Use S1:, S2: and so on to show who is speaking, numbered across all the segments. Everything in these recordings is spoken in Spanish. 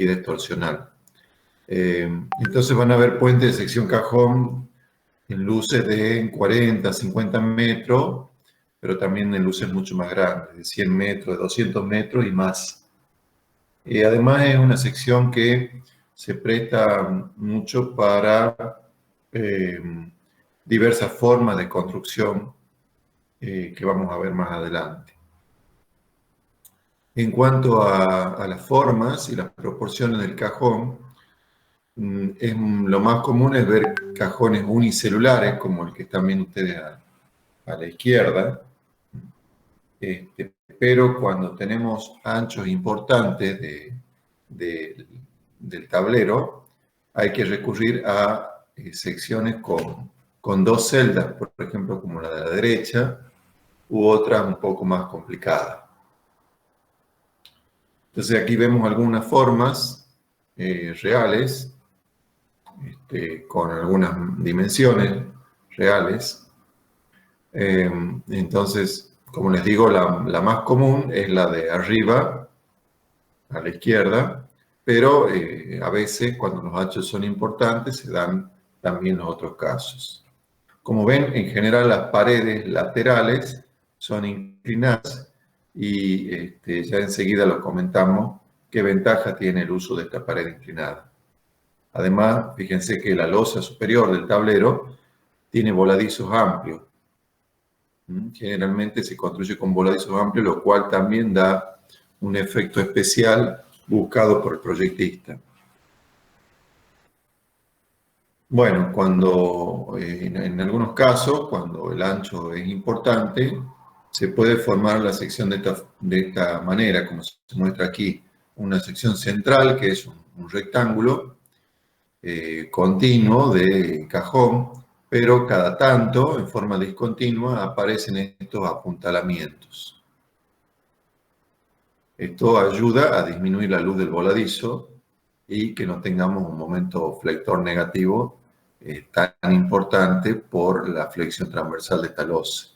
S1: rigidez torsional. Entonces van a haber puentes de sección cajón en luces de 40, 50 metros, pero también en luces mucho más grandes, de 100 metros, de 200 metros y más. Además es una sección que se presta mucho para diversas formas de construcción que vamos a ver más adelante. En cuanto a las formas y las proporciones del cajón, lo más común es ver cajones unicelulares, como el que están viendo ustedes a la izquierda, pero cuando tenemos anchos importantes del tablero, hay que recurrir a secciones con dos celdas, por ejemplo, como la de la derecha, u otras un poco más complicadas. Entonces aquí vemos algunas formas reales, con algunas dimensiones reales. Entonces, como les digo, la más común es la de arriba, a la izquierda, pero a veces cuando los hachos son importantes se dan también los otros casos. Como ven, en general las paredes laterales son inclinadas y ya enseguida lo comentamos qué ventaja tiene el uso de esta pared inclinada. Además, fíjense que la losa superior del tablero tiene voladizos amplios. Generalmente se construye con voladizos amplios, lo cual también da un efecto especial buscado por el proyectista. Bueno, en algunos casos, cuando el ancho es importante, se puede formar la sección de esta manera, como se muestra aquí. Una sección central, que es un rectángulo continuo de cajón, pero cada tanto, en forma discontinua, aparecen estos apuntalamientos. Esto ayuda a disminuir la luz del voladizo y que no tengamos un momento flector negativo tan importante por la flexión transversal de esta losa.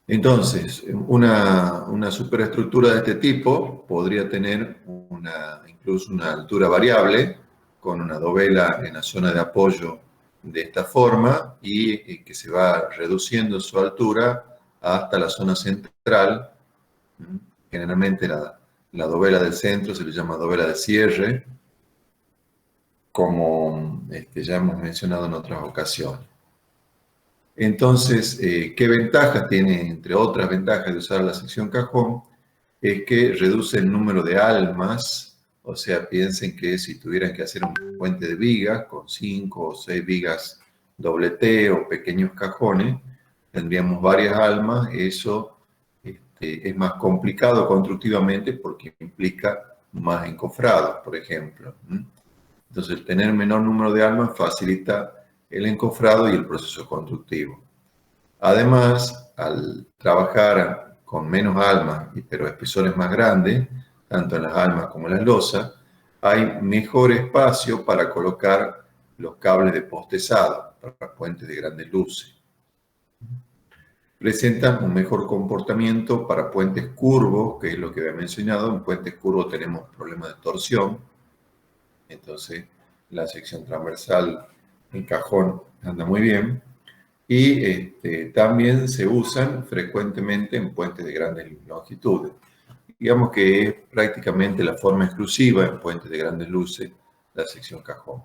S1: Entonces, una superestructura de este tipo podría tener incluso una altura variable con una dovela en la zona de apoyo de esta forma y que se va reduciendo su altura hasta la zona central. Generalmente la dovela del centro se le llama dovela de cierre, como ya hemos mencionado en otras ocasiones. Entonces, ¿qué ventajas tiene, entre otras ventajas de usar la sección cajón? Es que reduce el número de almas, o sea, piensen que si tuvieran que hacer un puente de vigas con 5 o 6 vigas doble T o pequeños cajones, tendríamos varias almas. Eso es más complicado constructivamente porque implica más encofrados, por ejemplo. Entonces, el tener menor número de almas facilita el encofrado y el proceso constructivo. Además, al trabajar con menos almas, pero espesores más grandes, tanto en las almas como en las losas, hay mejor espacio para colocar los cables de postezado para puentes de grandes luces. Presentan un mejor comportamiento para puentes curvos, que es lo que había mencionado. En puentes curvos tenemos problemas de torsión, entonces la sección transversal en cajón anda muy bien. Y también se usan frecuentemente en puentes de grandes longitudes. Digamos que es prácticamente la forma exclusiva en puentes de grandes luces, la sección cajón.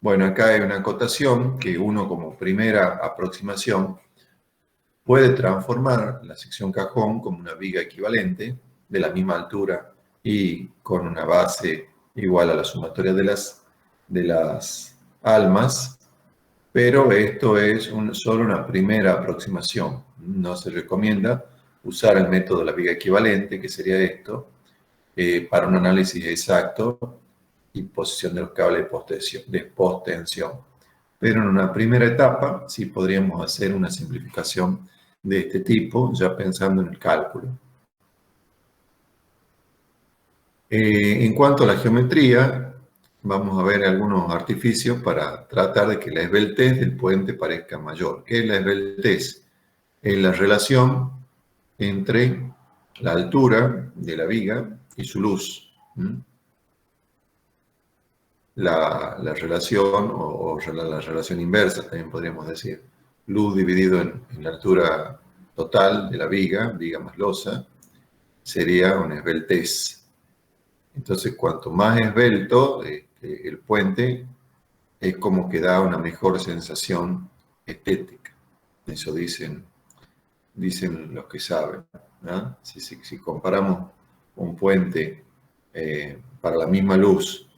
S1: Bueno, acá hay una acotación que uno, como primera aproximación, puede transformar la sección cajón como una viga equivalente de la misma altura y con una base igual a la sumatoria de las almas, pero esto es solo una primera aproximación. No se recomienda usar el método de la viga equivalente, que sería esto, para un análisis exacto y posición de los cables de postensión. Pero en una primera etapa sí podríamos hacer una simplificación de este tipo, ya pensando en el cálculo. En cuanto a la geometría, vamos a ver algunos artificios para tratar de que la esbeltez del puente parezca mayor. ¿Qué es la esbeltez? Es la relación entre la altura de la viga y su luz. ¿Mm? La relación, o la relación inversa, también podríamos decir. Luz dividido en la altura total de la viga más losa, sería una esbeltez. Entonces, cuanto más esbelto el puente, es como que da una mejor sensación estética. Eso dicen los que saben, ¿no? Si comparamos un puente para la misma luz,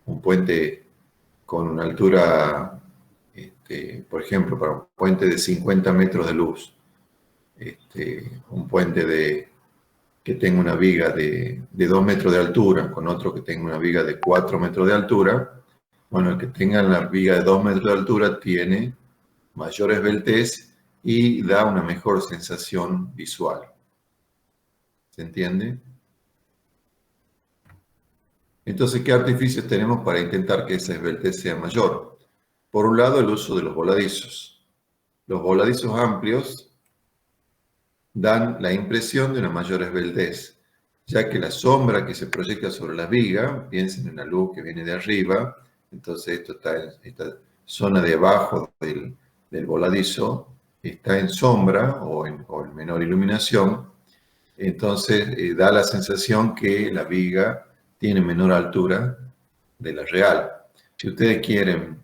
S1: un puente con una altura, por ejemplo, para un puente de 50 metros de luz, un puente que tenga una viga de 2 metros de altura con otro que tenga una viga de 4 metros de altura, bueno, el que tenga la viga de 2 metros de altura tiene mayor esbeltez y da una mejor sensación visual. ¿Se entiende? Entonces, ¿qué artificios tenemos para intentar que esa esbeltez sea mayor? Por un lado, el uso de los voladizos. Los voladizos amplios dan la impresión de una mayor esbeltez, ya que la sombra que se proyecta sobre la viga, piensen en la luz que viene de arriba, entonces esto está en esta zona de abajo del voladizo, está en sombra o en menor iluminación, entonces da la sensación que la viga tiene menor altura de la real. Si ustedes quieren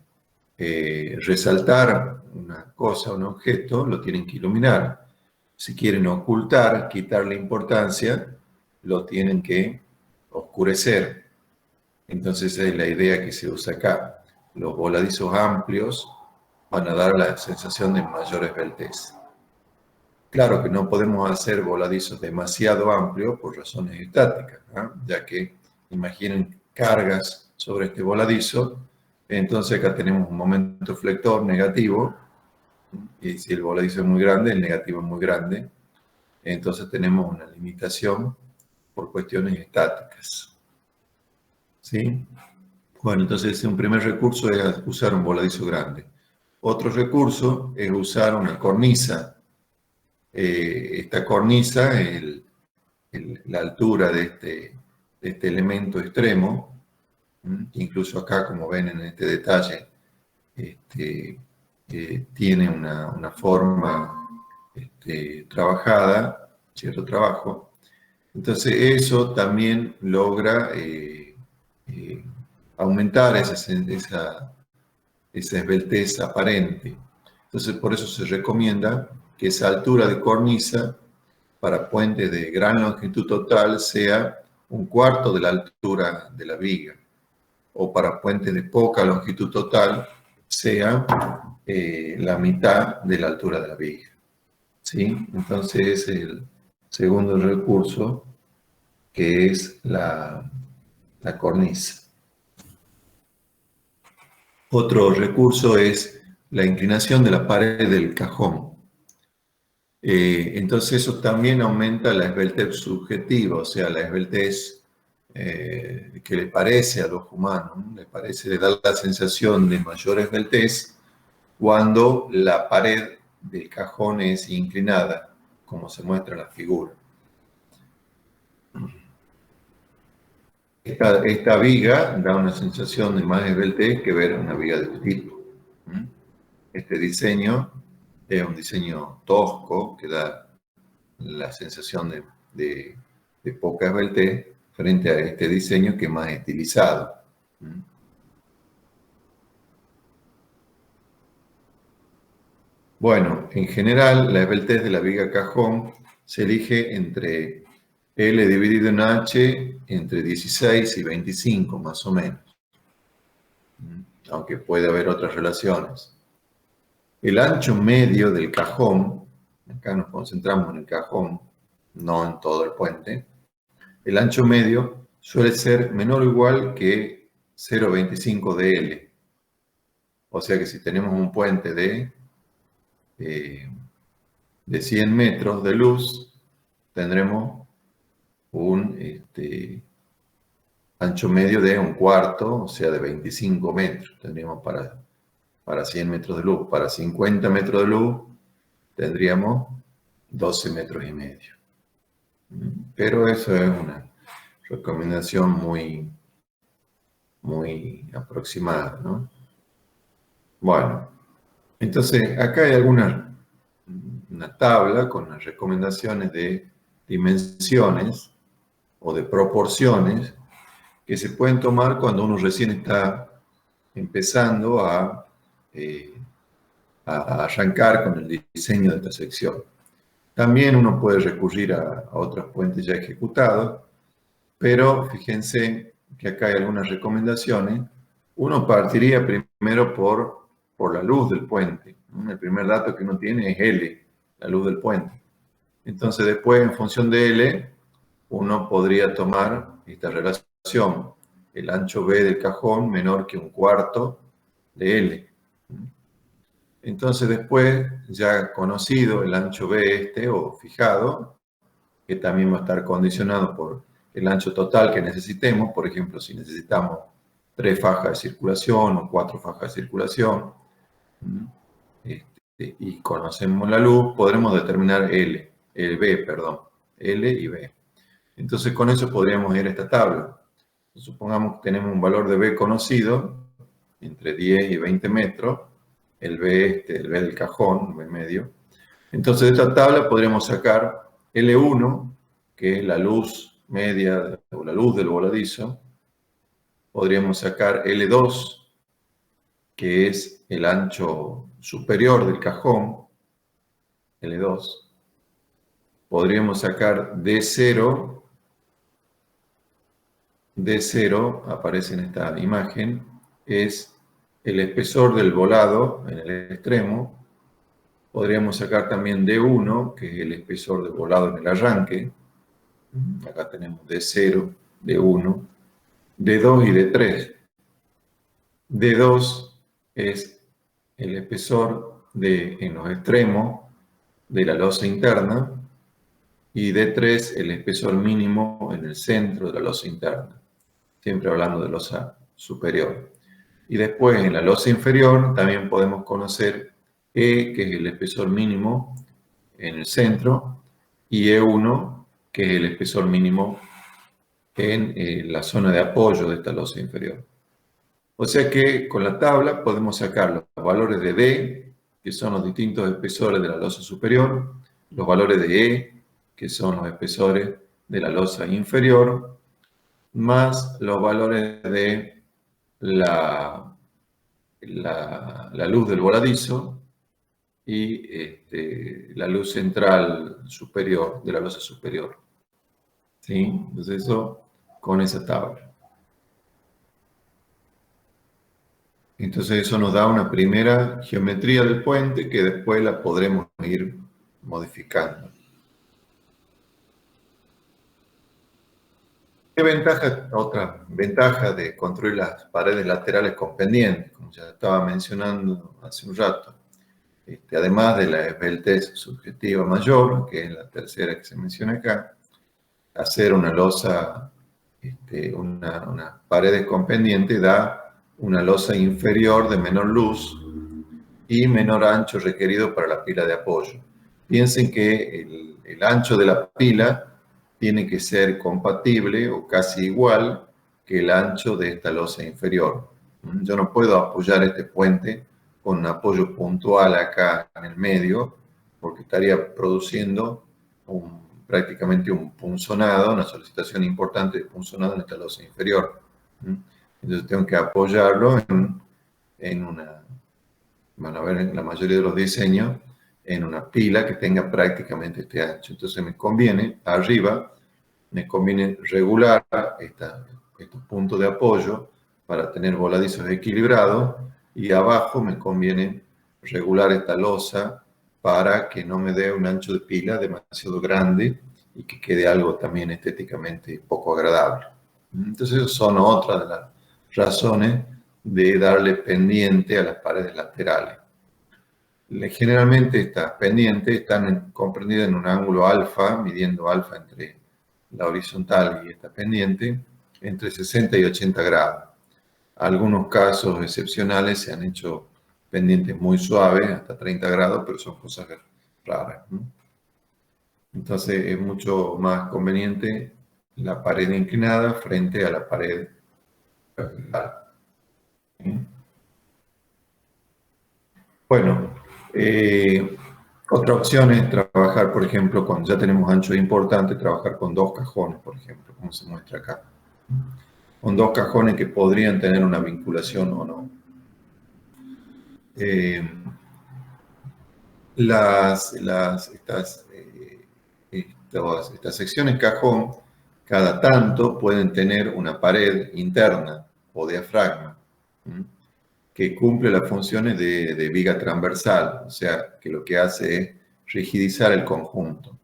S1: resaltar una cosa, un objeto, lo tienen que iluminar. Si quieren ocultar, quitarle importancia, lo tienen que oscurecer. Entonces esa es la idea que se usa acá. Los voladizos amplios van a dar la sensación de mayor esbeltez. Claro que no podemos hacer voladizos demasiado amplios por razones estáticas, ¿no? Ya que imaginen cargas sobre este voladizo, entonces acá tenemos un momento flector negativo, y si el voladizo es muy grande, el negativo es muy grande, entonces tenemos una limitación por cuestiones estáticas. ¿Sí? Bueno, entonces un primer recurso es usar un voladizo grande. Otro recurso es usar una cornisa. Esta cornisa, la altura de este elemento extremo, incluso acá, como ven en este detalle, tiene una forma trabajada, cierto trabajo. Entonces eso también logra aumentar esa esbeltez aparente. Entonces por eso se recomienda que esa altura de cornisa para puentes de gran longitud total sea 1/4 de la altura de la viga, o para puentes de poca longitud total sea la mitad de la altura de la viga. ¿Sí? Entonces el segundo recurso, que es la cornisa. Otro recurso es la inclinación de la pared del cajón. Entonces eso también aumenta la esbeltez subjetiva, o sea, la esbeltez que le parece al ojo humano, ¿no? Le da la sensación de mayor esbeltez cuando la pared del cajón es inclinada, como se muestra en la figura. Esta viga da una sensación de más esbeltez que ver una viga de este tipo. Este diseño es un diseño tosco que da la sensación de poca esbeltez frente a este diseño que es más estilizado. Bueno, en general la esbeltez de la viga cajón se elige entre L dividido en H entre 16 y 25 más o menos, aunque puede haber otras relaciones. El ancho medio del cajón, acá nos concentramos en el cajón, no en todo el puente, el ancho medio suele ser menor o igual que 0,25 de L. O sea que si tenemos un puente de 100 metros de luz, tendremos un ancho medio de 1/4, o sea, de 25 metros. Tendríamos para 100 metros de luz. Para 50 metros de luz, tendríamos 12 metros y medio. Pero eso es recomendación muy aproximada, ¿no? Bueno, entonces acá hay una tabla con las recomendaciones de dimensiones o de proporciones que se pueden tomar cuando uno recién está empezando a arrancar con el diseño de esta sección. También uno puede recurrir a otros puentes ya ejecutados, pero fíjense que acá hay algunas recomendaciones. Uno partiría primero por la luz del puente. El primer dato que uno tiene es L, la luz del puente. Entonces después, en función de L, uno podría tomar esta relación, el ancho B del cajón menor que un cuarto de L. Entonces después, ya conocido el ancho B o fijado, que también va a estar condicionado por el ancho total que necesitemos, por ejemplo, si necesitamos 3 fajas de circulación o 4 fajas de circulación, y conocemos la luz, podremos determinar el B, perdón, L y B. Entonces con eso podríamos ir a esta tabla. Supongamos que tenemos un valor de B conocido, entre 10 y 20 metros, el B del cajón, el B medio. Entonces de esta tabla podríamos sacar L1, que es la luz media o la luz del voladizo. Podríamos sacar L2, que es el ancho superior del cajón, L2. Podríamos sacar D0. D0 aparece en esta imagen, es el espesor del volado en el extremo. Podríamos sacar también D1, que es el espesor del volado en el arranque. Acá tenemos D0, D1, D2 y D3. D2 es el espesor en los extremos de la losa interna y D3 el espesor mínimo en el centro de la losa interna, siempre hablando de losa superior. Y después en la losa inferior también podemos conocer E, que es el espesor mínimo en el centro, y E1, que es el espesor mínimo en la zona de apoyo de esta losa inferior. O sea que con la tabla podemos sacar los valores de D, que son los distintos espesores de la losa superior, los valores de E, que son los espesores de la losa inferior, más los valores de la luz del voladizo y la luz central superior, de la losa superior. ¿Sí? Entonces eso con esa tabla. Entonces eso nos da una primera geometría del puente que después la podremos ir modificando. ¿Qué ventaja? Otra ventaja de construir las paredes laterales con pendientes, como ya estaba mencionando hace un rato. Además de la esbeltez subjetiva mayor, que es la tercera que se menciona acá, hacer una losa, unas paredes con pendiente da una losa inferior de menor luz y menor ancho requerido para la pila de apoyo. Piensen que el ancho de la pila tiene que ser compatible o casi igual que el ancho de esta losa inferior. Yo no puedo apoyar este puente con un apoyo puntual acá en el medio, porque estaría produciendo prácticamente un punzonado, una solicitación importante de punzonado en esta losa inferior. Entonces tengo que apoyarlo en una, van a ver en la mayoría de los diseños, en una pila que tenga prácticamente este ancho. Entonces me conviene, arriba, me conviene regular estos puntos de apoyo para tener voladizos equilibrados y abajo me conviene regular esta losa para que no me dé un ancho de pila demasiado grande y que quede algo también estéticamente poco agradable. Entonces son otras de las razones de darle pendiente a las paredes laterales. Generalmente estas pendientes están comprendidas en un ángulo alfa, midiendo alfa entre la horizontal y esta pendiente, entre 60 y 80 grados. Algunos casos excepcionales se han hecho pendientes muy suaves, hasta 30 grados, pero son cosas raras, ¿no? Entonces es mucho más conveniente la pared inclinada frente a la pared vertical. ¿Sí? Bueno, otra opción es trabajar, por ejemplo, cuando ya tenemos ancho importante, trabajar con dos cajones, por ejemplo, como se muestra acá. Con dos cajones que podrían tener una vinculación o no. Eh, estas secciones cajón, cada tanto pueden tener una pared interna o diafragma, ¿m? Que cumple las funciones de viga transversal, o sea, que lo que hace es rigidizar el conjunto.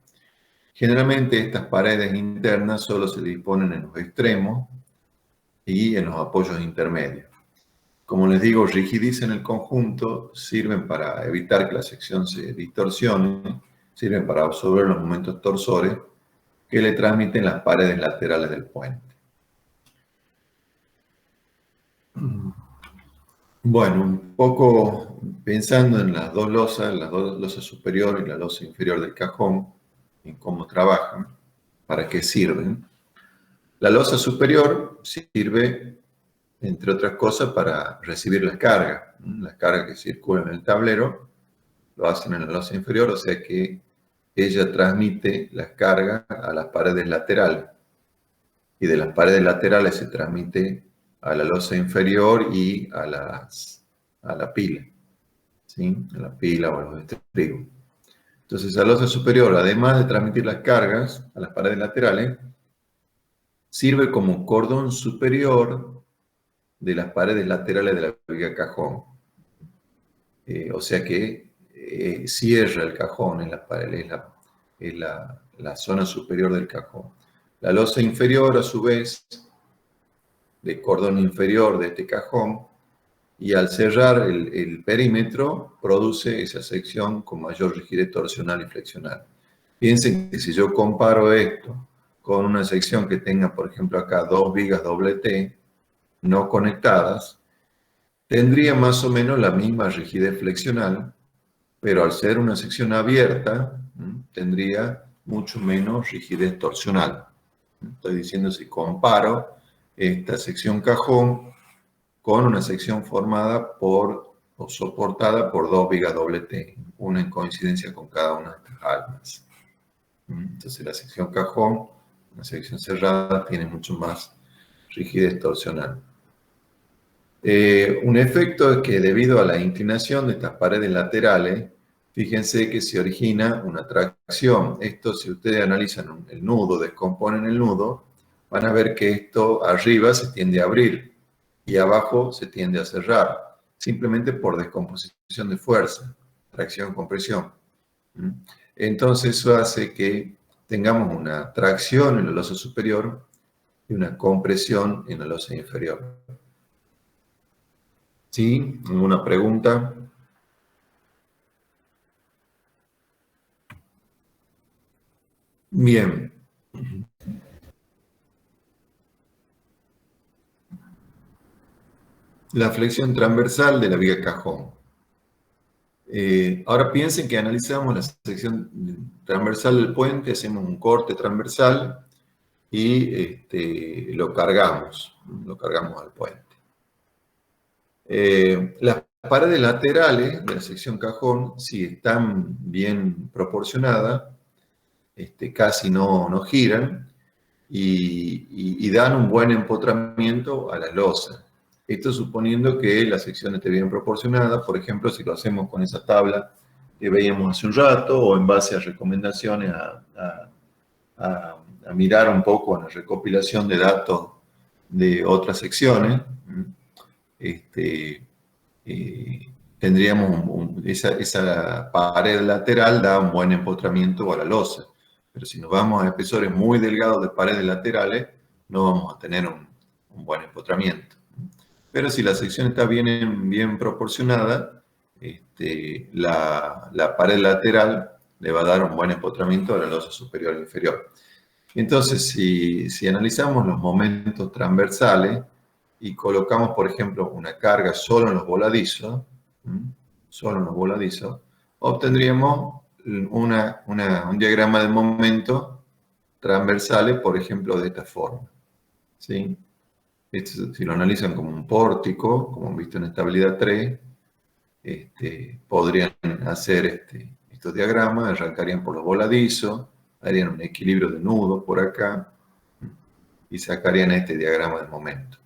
S1: Generalmente estas paredes internas solo se disponen en los extremos y en los apoyos intermedios. Como les digo, rigidizan el conjunto, sirven para evitar que la sección se distorsione, sirven para absorber los momentos torsores que le transmiten las paredes laterales del puente. Bueno, un poco pensando en las dos losas, la losa superior y la losa inferior del cajón, en cómo trabajan, para qué sirven. La losa superior sirve, entre otras cosas, para recibir las cargas que circulan en el tablero, lo hacen en la losa inferior, o sea que ella transmite las cargas a las paredes laterales, y de las paredes laterales se transmite a la losa inferior y a la pila, ¿sí? A la pila o a los estribos. Entonces, la losa superior, además de transmitir las cargas a las paredes laterales, sirve como cordón superior de las paredes laterales de la viga cajón. O sea que cierra el cajón en la pared, es la zona superior del cajón. La losa inferior, a su vez, de cordón inferior de este cajón, y al cerrar el perímetro, produce esa sección con mayor rigidez torsional y flexional. Piensen que si yo comparo esto con una sección que tenga, por ejemplo, acá dos vigas doble T no conectadas, tendría más o menos la misma rigidez flexional, pero al ser una sección abierta, tendría mucho menos rigidez torsional. Estoy diciendo si comparo esta sección cajón con una sección formada por o soportada por dos vigas doble T, una en coincidencia con cada una de estas almas. Entonces la sección cajón, una sección cerrada, tiene mucho más rigidez torsional. Un efecto es que debido a la inclinación de estas paredes laterales, fíjense que se origina una tracción. Esto, si ustedes analizan el nudo, descomponen el nudo, van a ver que esto arriba se tiende a abrir y abajo se tiende a cerrar, simplemente por descomposición de fuerza, tracción, compresión. Entonces eso hace que tengamos una tracción en la losa superior y una compresión en la losa inferior. ¿Sí? ¿Alguna pregunta? Bien. La flexión transversal de la viga cajón. Ahora piensen que analizamos la sección transversal del puente, hacemos un corte transversal y lo cargamos al puente. Las paredes laterales de la sección cajón, si están bien proporcionadas, casi no giran y dan un buen empotramiento a la losa. Esto suponiendo que la sección esté bien proporcionada, por ejemplo, si lo hacemos con esa tabla que veíamos hace un rato o en base a recomendaciones a mirar un poco en la recopilación de datos de otras secciones, tendríamos esa pared lateral da un buen empotramiento a la losa. Pero si nos vamos a espesores muy delgados de paredes laterales, no vamos a tener un buen empotramiento. Pero si la sección está bien proporcionada, la pared lateral le va a dar un buen empotramiento a la losa superior e inferior. Entonces, si analizamos los momentos transversales y colocamos, por ejemplo, una carga solo en los voladizos, obtendríamos un diagrama de momento transversales, por ejemplo, de esta forma, ¿sí? Si lo analizan como un pórtico, como han visto en estabilidad 3, podrían hacer estos diagramas, arrancarían por los voladizos, harían un equilibrio de nudos por acá y sacarían este diagrama de momento.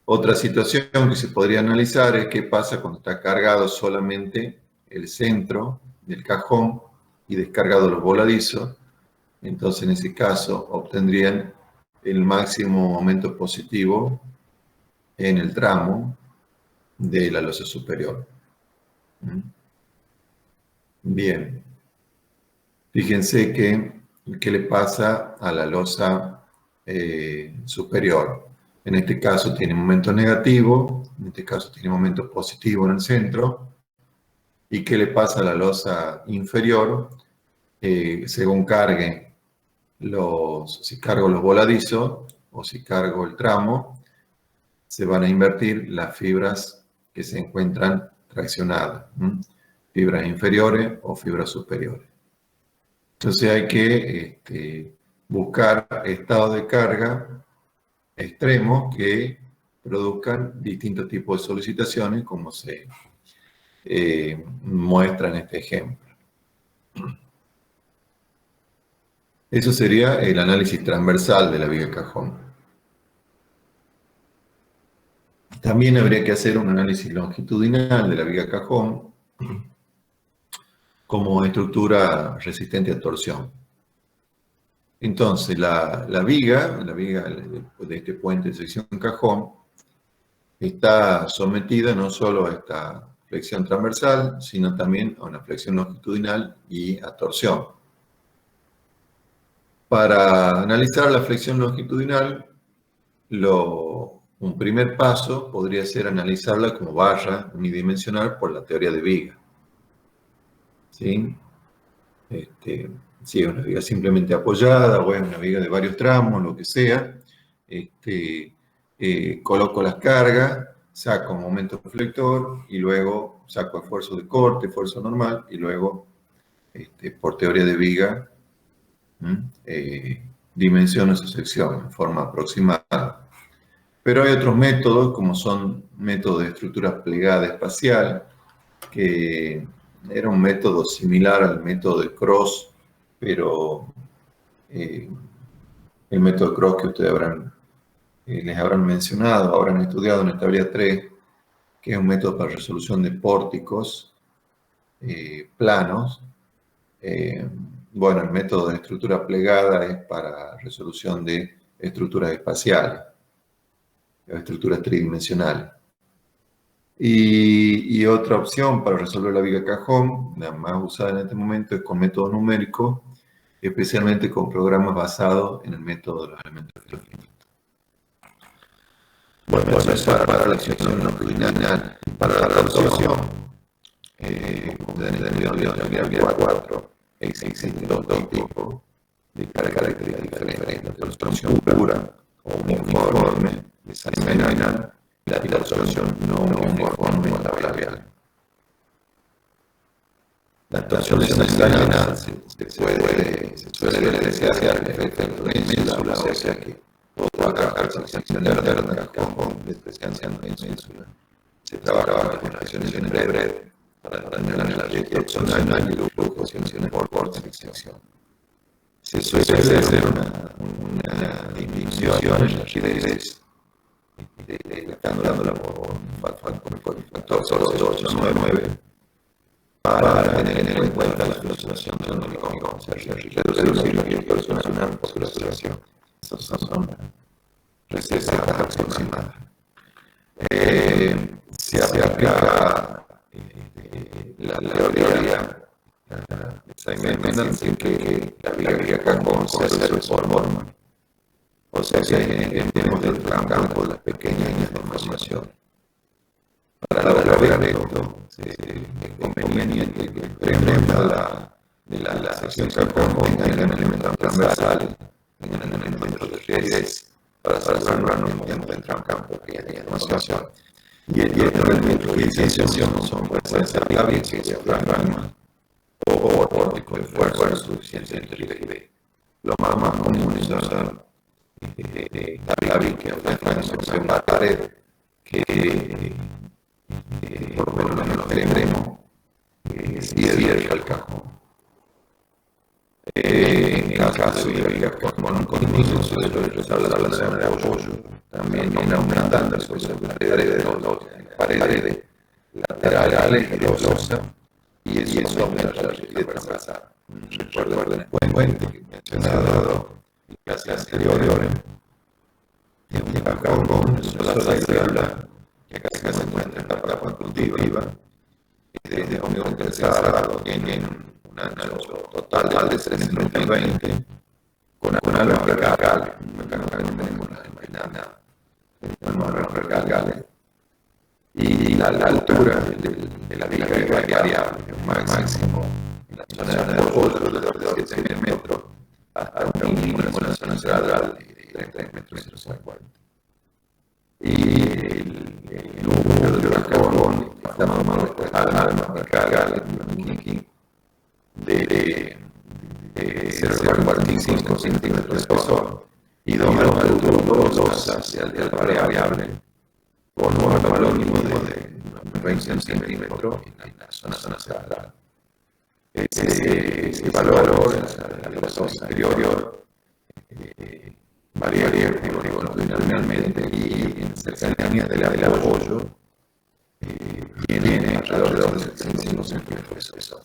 S1: Otra situación que se podría analizar es qué pasa cuando está cargado solamente el centro del cajón y descargado los voladizos. Entonces, en ese caso, obtendrían el máximo momento positivo en el tramo de la losa superior. Bien. Fíjense qué le pasa a la losa superior. En este caso tiene momento negativo, en este caso tiene momento positivo en el centro. ¿Y qué le pasa a la losa inferior? Según cargue si cargo los voladizos o si cargo el tramo, se van a invertir las fibras que se encuentran traccionadas, fibras inferiores o fibras superiores. Entonces hay que buscar estados de carga extremos que produzcan distintos tipos de solicitaciones, como se muestra en este ejemplo. Eso sería el análisis transversal de la viga cajón. También habría que hacer un análisis longitudinal de la viga cajón como estructura resistente a torsión. Entonces, la viga de este puente de sección cajón está sometida no solo a esta flexión transversal, sino también a una flexión longitudinal y a torsión. Para analizar la flexión longitudinal, un primer paso podría ser analizarla como barra unidimensional por la teoría de viga. ¿Sí? Si es una viga simplemente apoyada o es una viga de varios tramos, lo que sea, coloco las cargas, saco un momento flector y luego saco esfuerzo de corte, esfuerzo normal y luego, por teoría de viga, dimensiono esa sección en forma aproximada. Pero hay otros métodos, como son métodos de estructura plegada espacial, que era un método similar al método de Cross, pero el método de Cross que ustedes les habrán mencionado, habrán estudiado en estabilidad 3, que es un método para resolución de pórticos planos. Bueno, el método de estructura plegada es para resolución de estructuras espaciales, estructuras tridimensionales. Y otra opción para resolver la viga cajón, la más usada en este momento, es con método numérico, especialmente con programas basados en el método de los elementos finitos. Bueno, eso es para la flexión longitudinal. Para la torsión, de 4, existen dos tipos de características diferentes: la torsión pura o uniforme, desalinada, y la torsión no uniforme o labial. La torsión desalinada se suele desear el efecto de ínsula, o sea que toda la sección interna del cajón despreciando la ínsula. Se trabaja con fricciones breves para determinar la torsional y los flujos de tensiones por sección. Se suele hacer una disminución en la rigidez, dejándola por el factor 0,899 para tener en cuenta la fluctuación del tónico, o sea, reducir la fluctuación por fluctuación. Esas son recetas aproximadas. Se aplica la teoría de que la viga cajón se hace de forma, o sea que entendemos del campo de las pequeñas deformaciones. Para lograr esto, es conveniente que el extremo de la sección cajón tengan elementos transversales, tengan elementos de rigidez, para asegurarnos que encuentran campo de deformación. Y estos elementos de diferenciación pueden ser claves que se diafragma o pórtico de fuerza suficiente de rigidez. lo más común es usar tabique que ofrece una pared que por lo menos el extremo cierra el cajón. En caso de que el cajón continuo se debe usar la zona de apoyo, también aumentando las paredes laterales y de losa, y eso aumenta la rigidez transversal. Recuerden el puente que he mencionado en clases anteriores, que es un cajón con una sola salida que acá se encuentra en la tapa constructiva, desde un tercero tienen un ancho total de 320 con alas verticales, acá no tenemos nada, tenemos verticales, y la altura de la viga es variable, máximo en la zona de apoyo de 7 metros hasta un mínimo en la zona central de 3 metros y 50. Y el número de cajón está más vertical de 0,45 centímetros de espesor y 2 hacia el variable con un valor mínimo de 20 centímetros en la zona central. Ese valor, la zona inferior, varía longitudinalmente y en cercanía del apoyo tiene alrededor de 75 centímetros de espesor.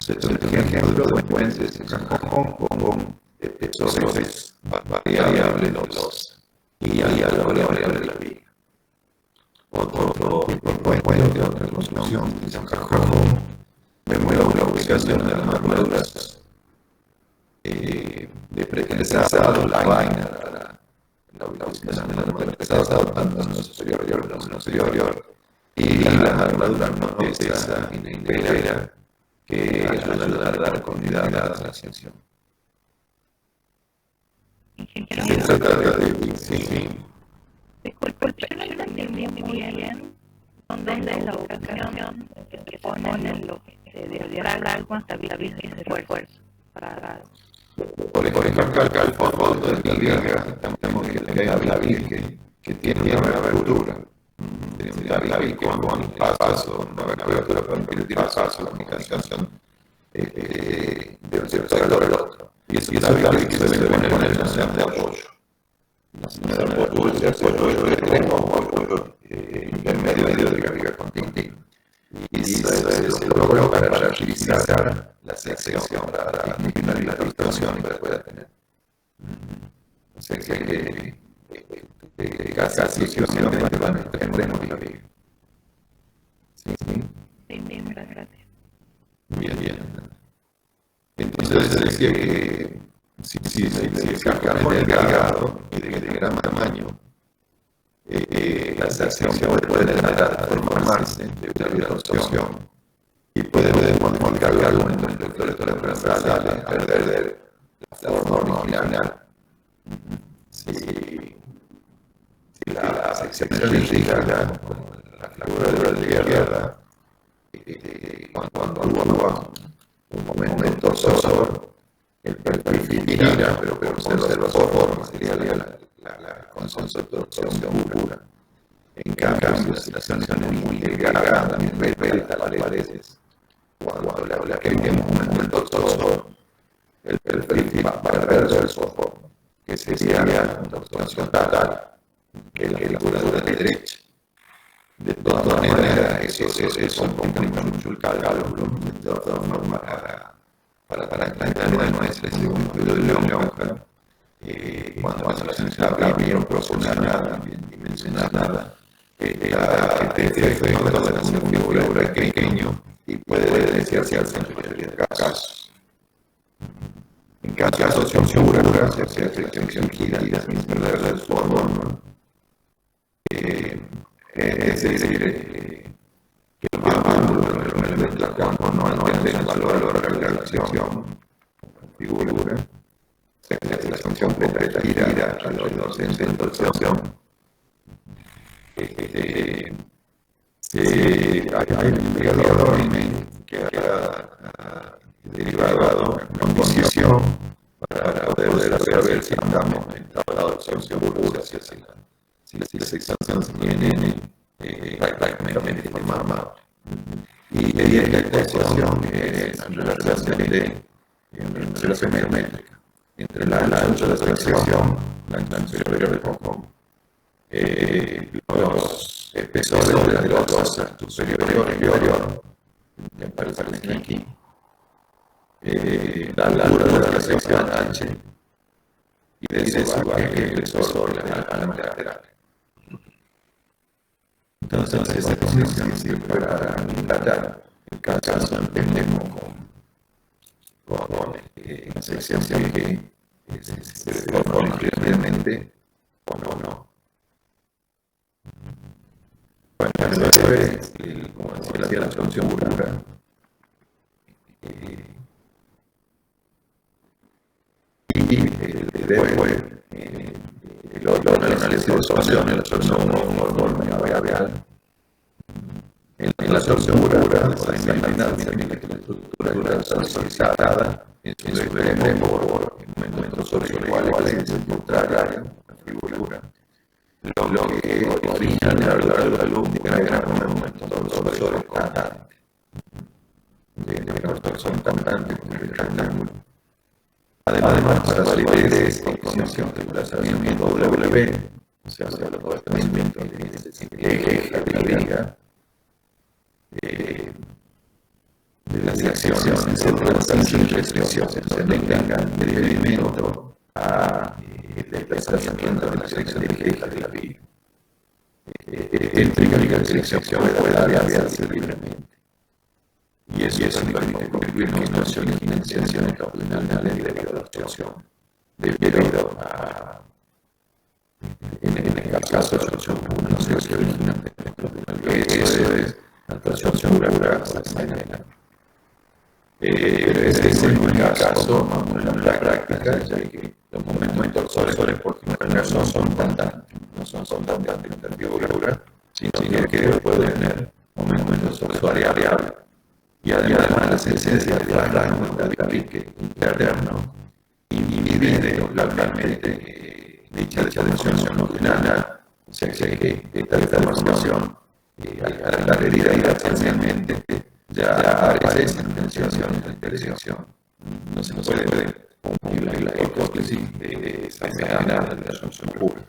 S1: Entonces, un ejemplo de puentes es un cajón con espesores variables y la variable de la viga. Otro tipo de puente, otra construcción, es un cajón. Vemos la ubicación de las armaduras de pretensado, la vaina, la ubicación de las pretensado, tanto en lo superior como en lo inferior, y las armaduras no pesas y negra que ayudan a dar continuidad a la ascensión. Se trata de sí.
S2: Disculpe, yo no entendí muy bien dónde es la ubicación que se pone de diafragma hasta vivir de esfuerzo para
S1: Por ejemplo, acá al fondo de la viga tenemos la viga que tiene una abertura. Tenemos la viga con un paso, una abertura para permitir paso, la comunicación de un cierto valor al otro. Y eso es la viga que se debe poner en la zona de apoyo. La zona de apoyo es apoyo en medio de la viga continua. Y se logra para agilizar la sección, para disminuir la distorsión que pueda tener. O sea que casi exclusivamente van a estar en la viga. ¿Sí?
S2: Sí, gracias.
S1: Bien. Entonces decía que si el cajón es delgado y de gran tamaño, la sección puede transformarse de una distorsión y puede modificar algo en los vectores transversales a perder la forma original. Si la sección es rígida, la flagura de la izquierda, cuando actúa un momento torsor, el perfil gira, pero conserva su forma, sería la conceptualización pura. En cambio, si la sección es muy delgada, también repelta las paredes. Cuando la queremos un momento torsor, el perfil va a perder su forma, que sería una torsión total, que es la figura de la derecha. De todas maneras, eso complica mucho el cálculo, de todas formas, para entender nuestra segundo de lonja, cuando la sección está bien proporcionada, bien dimensionada, este efecto de la figura es pequeño y puede evidenciarse en la mayoría de casos. En casos de segura, si la sección gira sin perder su forma, es decir, que los ángulos normalmente del campo no alcanzan el valor de la relación figura, la función completa gira alrededor del centro de torsión. Hay un investigador que ha derivado una condición para poder saber si estamos en estado de absorción pura, si la sección se tiene prácticamente formada. Y la ecuación es en relación geométrica entre la ancho de la sección, la ancho superior del cajón, los espesores de la losa superior e inferior, que aparecen aquí, la altura de la sección H, y de ese va el espesor a la lateral. Entonces, esa condición sirve para indicar el caso entendemos con la sección que se deforma ligeramente o no. Bueno, eso es, como decía, la absorción pura. Y después, el otro análisis de absorción, la absorción no variable. En la absorción pura, esa imaginancia que la estructura está solicitada en su extremo por momentos sobre iguales es el contrario, la figura. Lo que origina la largo de luz de gran momento sobre constante. De la son constante con el rectángulo. Además, para validar esta condición de desplazamiento W, o sea, los desplazamientos que la viga de las acciones se transan sin restricciones, se tengan el impedimento a el desplazamiento de las secciones de la viga. Entre la dirección puede variarse libremente. Y eso permite concluir que no se originan tensiones caudinales debido a la absorción, debido a, en el caso de la absorción pura, no se originan tensiones caudinales. Eso es la absorción pura saxainera. Pero ese es el único caso en la práctica, ya que los momentos torsores por no son tan de figura, sino que pueden tener momentos torsores variables. Y además la esencia de la gran pique interno divide localmente dicha tensión longitudinal, o sea que esta deformación al estar herida parcialmente ya aparece en tensión de dirección. No se puede cumplir la hipótesis de esa imaginada de la absorción pura.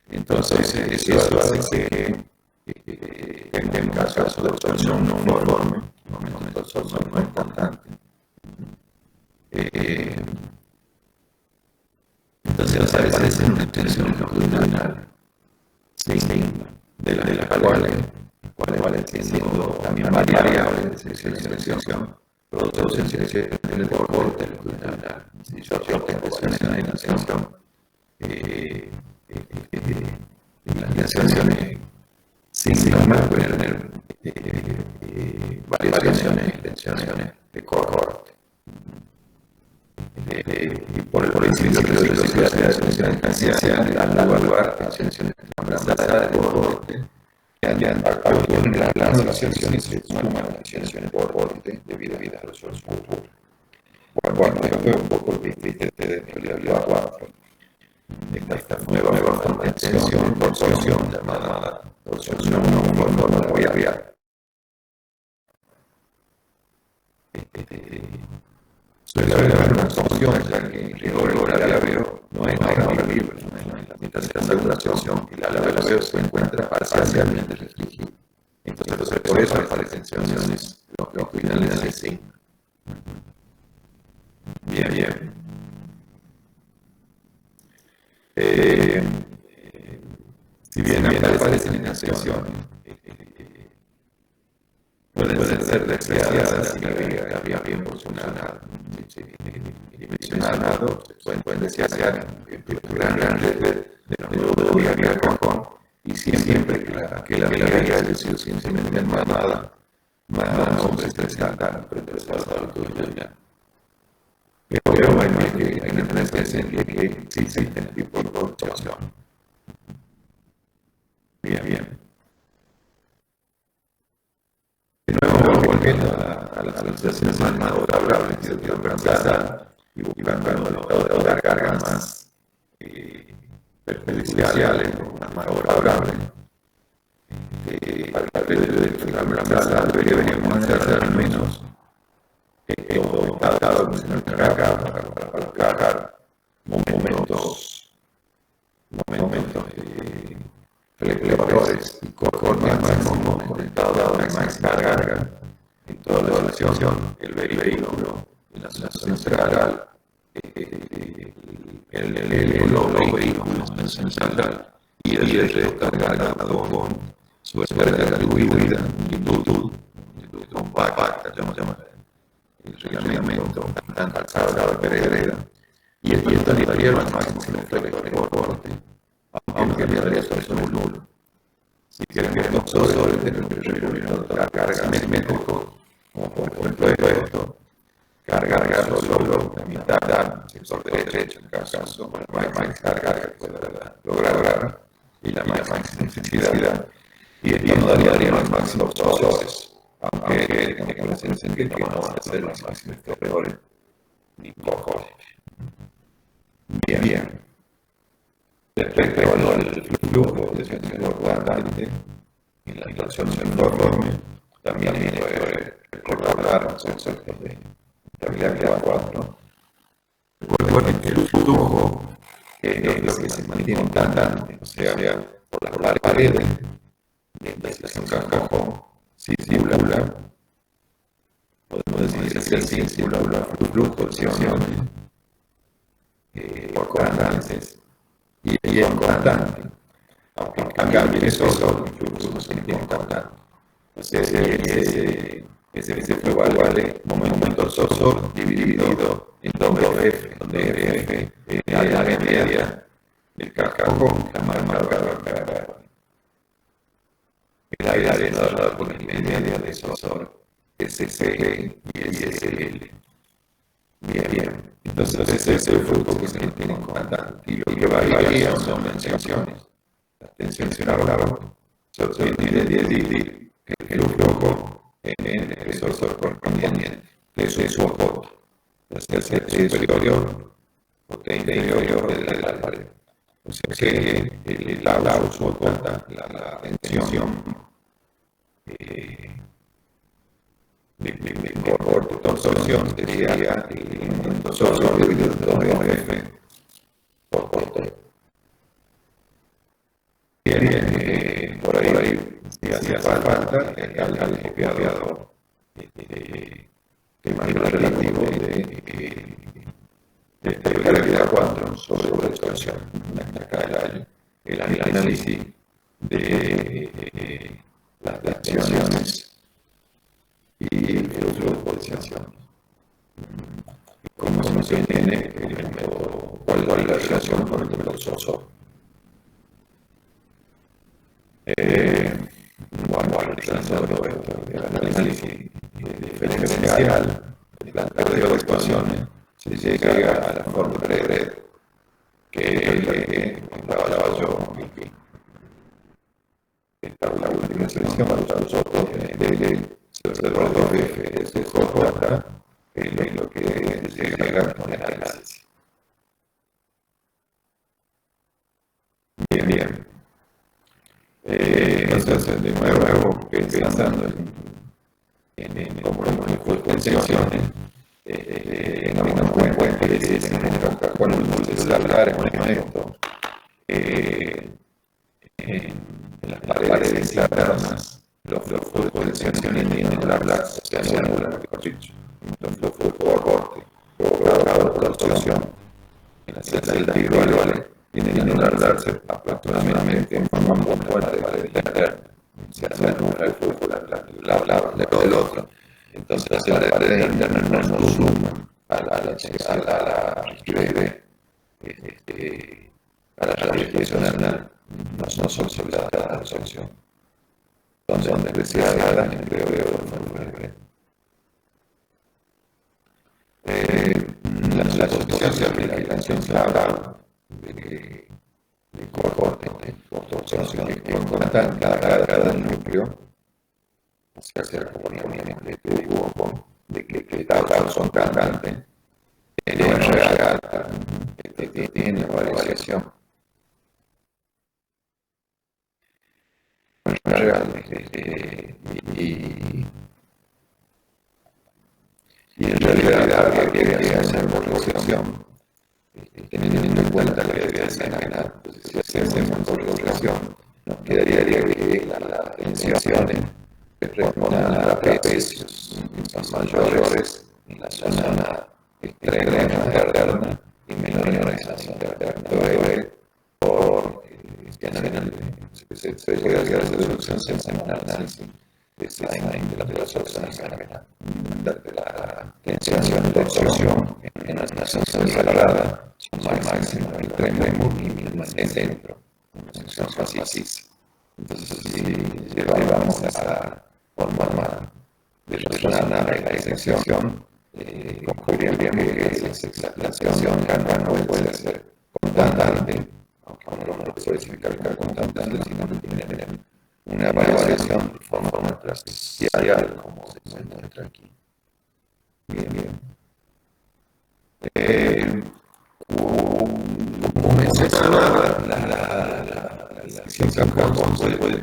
S1: Entonces eso hace que en caso de absorción no uniforme, momentos de absorción no es constante. Entonces aparece una tensión longitudinal de la cual siendo también variable de sección, producen secciones del borde longitudinal. Si yo tensiones en la tensión, las tensiones sigmas pueden tener variaciones y tensiones de corte. Y por el principio de la velocidad de las tensiones tangenciales al lugar tensiones transversales de corte que actúan en las tensiones se suman a las tensiones por corte debido a la absorción pura. Bueno, esto fue un poco difícil de realidad 4. Esta nueva tensión por torsión llamada torsión no uniforme variable. Suele haber una torsión ya que el rigor aéreo no es libre, mientras que la absorción y la aéreo se encuentra parcialmente restringido. Entonces, por eso aparecen tensiones longitudinales de sigma. Bien. Si bien aparecen en tensiones, pueden ser despreciadas si la viga está bien posicionada, dimensionado, pueden desear gran red de nudo y abrir cajón, y siempre que la viga haya sido simplemente armada, más o menos estresada, pero estresada longitudinal. Pero bueno, hay que tener presente que sí existen tipos de torsión. Bien. De nuevo, volviendo a las sensaciones más favorables de transversal y buscando el estado de la carga más perjudiciales o unas más favorables. Para el transversal deberíamos hacer al menos todo estado para colocar momentos reflectores y cortes máximos conectados a máxima carga en toda la sección, el vehículo, en la zona central, los vehículos en central y el resto cargado con suerte distribuida en multitud compacta, llamamos el reglamento, tan calzada de vereda, y esto estaría al máximo reflectores por corte, aunque el riesgo es nulo. Si quieren ver los sensores de la carga simétrico, como por ejemplo esto, cargar solo la mitad, sector derecho, en caso, con la más carga que pueda lograr y la más intensidad. Y esto no daría los máximos sensores, aunque me sentir que no van a ser los máximos peores ni poco. Bien. Respecto al flujo de sección importante y la situación informe, también puede recordar conceptos de estabilidad 4. Recuerden que el flujo es lo que se mantiene constante, o sea, por las paredes de la sección cajón circula, podemos decir que circula flujo de opciones por constantes. Y es constante, aunque cambie eso, el flujo no se mantiene constante. Entonces, ese flujo vale momento sensor dividido en F, donde F es la área media del cajón, la más marcada, el área dada por la media del sensor, SC y SL. Bien. Entonces, ese es el flujo que se mantiene constante. Y lo que varía son las tensiones. Las tensiones ahora tienen que dividir el flujo en el sensor correspondiente de su soporte. Entonces, el superior o el inferior de la pared. O sea que el agua soporta la tensión por torsión sería el momento sensor dividido en F por corte. Bien, por ahí, si hace falta, al copiador tema relativo de calidad 4 sobre torsión, el análisis de las tensiones y el flujo de tensión. ¿Cómo se mantiene el método? ¿Cuál es la relación con el método sensor? El análisis diferencial del planteo de ecuaciones se llega a la forma de red, que es la que hablaba yo aquí. Esta es la última selección para usar nosotros de los dos ejes de J, es lo que se llega con el análisis. Bien. Entonces, de nuevo, pensando en cómo el tensiones, tengamos en cuenta que si se genera un cajón multicelular en un momento, en las paredes internas, los flujos de tensiones tienen la se anulan, mejor dicho, los flujos por corte, provocados por la torsión en las celdas individuales, tienen que anularse aproximadamente en forma muy fuerte de pared interna. Se anula el flujo del otro. Entonces las paredes internas no suman a la radiación anal, no son soldadas de la absorción. Son despreciadas en el periodo la asociación de la dilación clara de corte por torsión con cada núcleo se hace componente de tubo de que son cantantes en real tiene variación real. Y en realidad habría que hacer una corrección, teniendo en cuenta la teoría de Sena. Si hacemos corrección, nos quedaría que las tensiones que respondan a trapecios son mayores en la zona extrema interna y menores en la zona interna. Por se puede hacer la solución semanal análisis de la solución semanal de la tensión de torsión en la sección cerrada son más máximas en el extremo y más en dentro, una sección más maciza. Entonces, si llevamos a forma de resonar la sección, concluiríamos que la tensión acá no puede ser constante, aunque uno no lo puede significar como constante, sino que tiene una variación de forma trapezial, como se muestra aquí. Bien. Como mencionaba, la sección cajón se puede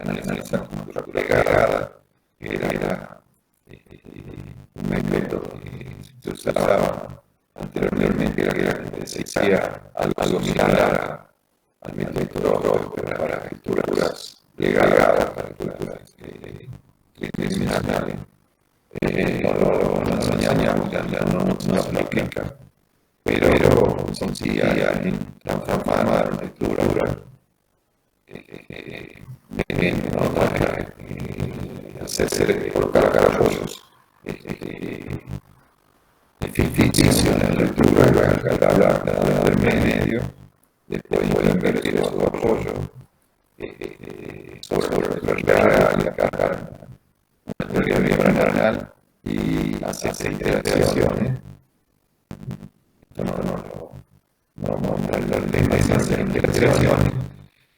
S1: analizar como estructura pegada, que era un método que se usaba anteriormente, que se hacía algo similar al método para estructuras plegadas, para estructuras tridimensionales. No lo enseñamos, ya no se lo aplica, pero consistía en transformar una estructura en otra, hacer colocar apoyos ficticios en la estructura, cargarla del medio, después invertir esos apoyos sobre el real y cargar una teoría bidimensional y hacer interacciones. La imagen de interacciones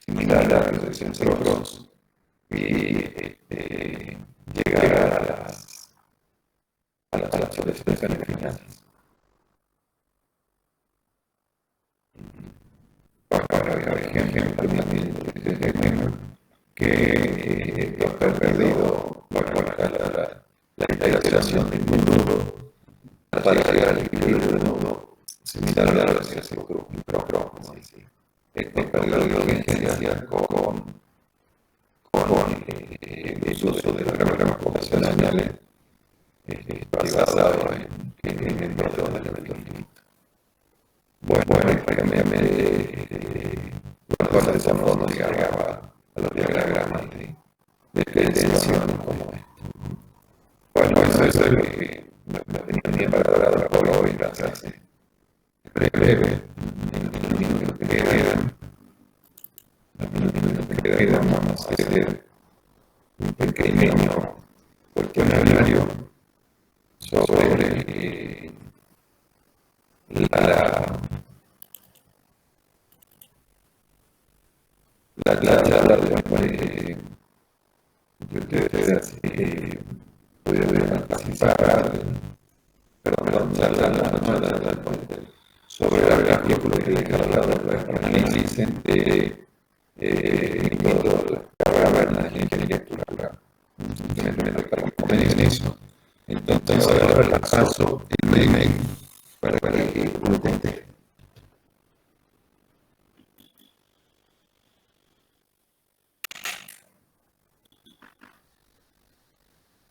S1: similar a la proyección de Cross y llegar a las soluciones finales. Ahora, por ejemplo, que esto ha perdido la integración del nudo para llegar al equilibrio del nudo similar a la velocidad del microcromo. Esto perdió la vigencia con el uso de los programas computacionales basado en el método del elemento finito. Bueno, prácticamente los desarrollos no llegaba a los diagramas de tensión como este. Bueno, eso es lo que tenía para hablar por hoy. Gracias. Breve, en los minutos que quedan, vamos a hacer un pequeño cuestionario sobre la que ustedes pudieran participar, sobre el artículo que les he hablado para análisis de métodos cavernas de ingeniería estructural. Simplemente como ven eso. Entonces ahora les paso el mail